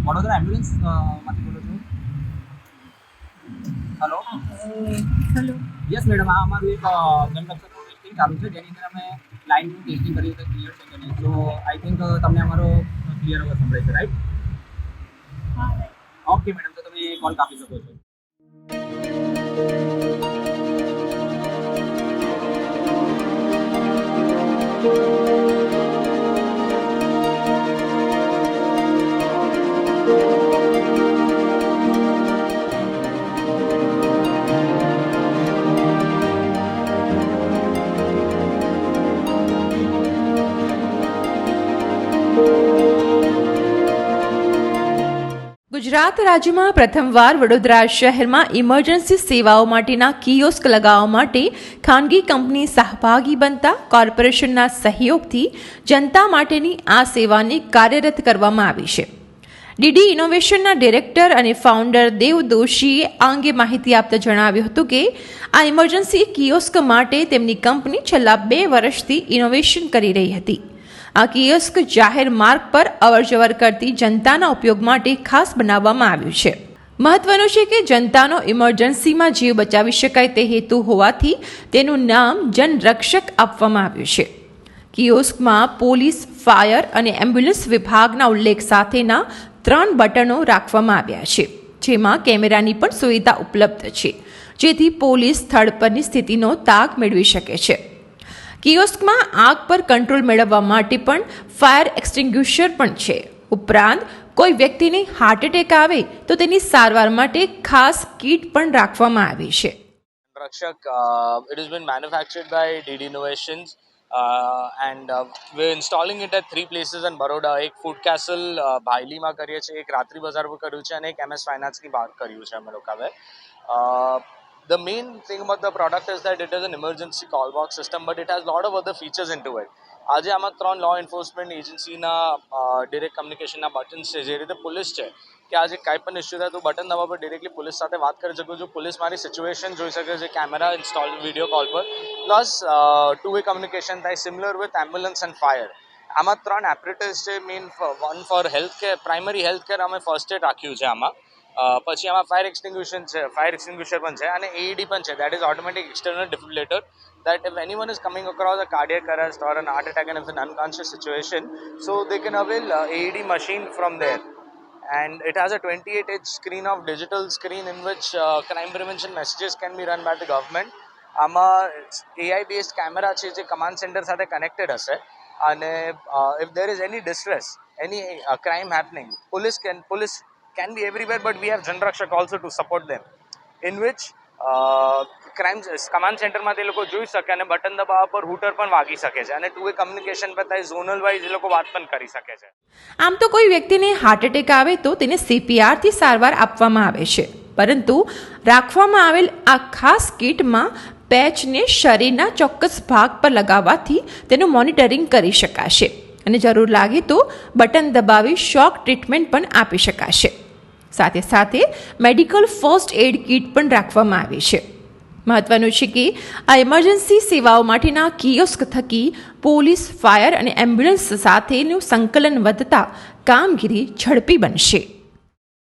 Vadodara ambulance માંથી બોલો છો? હેલો. હેલો. યસ મેડમ, આ અમારું એક જનરક્ષકનું ટેસ્ટિંગ ચાલુ છે, જેની અંદર અમે લાઇનનું ટેસ્ટિંગ કર્યું છે, ક્લિયર છે કે નહીં. તો આઈ થિંક તમને અમારો ક્લિયર અવાજ સંભળાય છે, રાઈટ? ઓકે મેડમ, તો તમે કોલ કાપી શકો છો. ગુજરાત રાજ્યમાં પ્રથમવાર વડોદરા શહેરમાં ઇમરજન્સી સેવાઓ માટેના કિયોસ્ક લગાવવા માટે ખાનગી કંપની સહભાગી બનતા કોર્પોરેશનના સહયોગથી જનતા માટેની આ સેવાને કાર્યરત કરવામાં આવી છે. ડીડી ઇનોવેશનના ડિરેક્ટર અને ફાઉન્ડર દેવ દોશીએ આ અંગે માહિતી આપતા જણાવ્યું હતું કે આ ઇમરજન્સી કિયોસ્ક માટે તેમની કંપની છેલ્લા 2 વર્ષથી ઇનોવેશન કરી રહી હતી. આ કિયોસ્ક જાહેર માર્ગ પર અવરજવર કરતી જનતાના ઉપયોગ માટે ખાસ બનાવવામાં આવ્યું છે. મહત્વનું છે કે જનતાનો ઇમરજન્સીમાં જીવ બચાવી શકાય તે હેતુ હોવાથી તેનું નામ જનરક્ષક આપવામાં આવ્યું છે. કિયોસ્કમાં પોલીસ, ફાયર અને એમ્બ્યુલન્સ વિભાગના ઉલ્લેખ સાથેના 3 બટનો રાખવામાં આવ્યા છે, જેમાં કેમેરાની પણ સુવિધા ઉપલબ્ધ છે, જેથી પોલીસ સ્થળ પરની સ્થિતિનો તાગ મેળવી શકે છે. કિયોસ્કમાં આગ પર કંટ્રોલ મેળવવા માટે પણ ફાયર એક્સટિંગ્યુશર પણ છે. ઉપરાંત કોઈ વ્યક્તિને હાર્ટ એટેક આવે તો તેની સારવાર માટે ખાસ કીટ પણ રાખવામાં આવી છે. Rakshak, it has been manufactured by DD Innovations and we're installing it at 3 places in Baroda. એક ફૂડ કેસલ ભાયલીમાં કરીએ છીએ, એક રાત્રી બજાર પર કર્યું છે અને એક MS ફાઇનાન્સની બહાર કર્યું છે અમે લોકોએ. The main thing about the product is that it is an emergency call box system, but it has a lot of other features into it. આજે આમાં 3 લો એન્ફોર્સમેન્ટ એજન્સીના ડિરેક્ટ કમ્યુનિકેશનના બટન્સ છે. જે રીતે પોલીસ છે કે આજે કાંઈ પણ ઇસ્યુ થાય તો બટન દબાવવા પર ડિરેક્ટલી પોલીસ સાથે વાત કરી શકું છું. પોલીસ મારી સિચ્યુએશન જોઈ શકે છે કેમેરા ઇન્સ્ટોલ વિડીયો કોલ પર, પ્લસ 2-way કમ્યુનિકેશન થાય. Similar with ambulance and fire. આમાં 3 એપરેટર્સ છે. Main one for health care, primary health care અમે ફર્સ્ટ એડ રાખ્યું છે આમાં. પછી આમાં ફાયર એક્સટિંગ્યુશર પણ છે અને AED પણ છે, that is automatic external defibrillator, that if anyone is coming across a cardiac arrest or an heart attack and if an unconscious situation, so they can avail AED machine from there. And it has a 28-inch screen of digital screen in which crime prevention messages can be run by the government. આમાં AI based camera છે જે command center સાથે connected હશે અને if there is any distress, any crime happening, police can be everywhere, but we have Janrakshak also to support them, in which crime command સેન્ટરમાં તે લોકો જોઈ શકે અને બટન દબાવવા પર હૂટર પણ વાગી શકે છે અને 2-way કમ્યુનિકેશન પર થાય. ઝોનલ વાઇઝ એ લોકો વાત પણ કરી શકે છે. આમ તો કોઈ વ્યક્તિને હાર્ટ એટેક આવે તો તેને CPR થી સારવાર આપવામાં આવે છે, પરંતુ રાખવામાં આવેલ આ ખાસ કીટમાં પેચને શરીરના ચોક્કસ ભાગ પર લગાવવાથી તેનું મોનિટરિંગ કરી શકાશે અને જરૂર લાગે તો બટન દબાવી શોક ટ્રીટમેન્ટ પણ આપી શકાશે. સાથે સાથે મેડિકલ ફર્સ્ટ એડ કીટ પણ રાખવામાં આવી છે. મહત્વનું છે કે આ ઇમરજન્સી સેવાઓ માટેના કિયોસ્ક થકી પોલીસ, ફાયર અને એમ્બ્યુલન્સ સાથેનું સંકલન વધતા કામગીરી ઝડપી બનશે.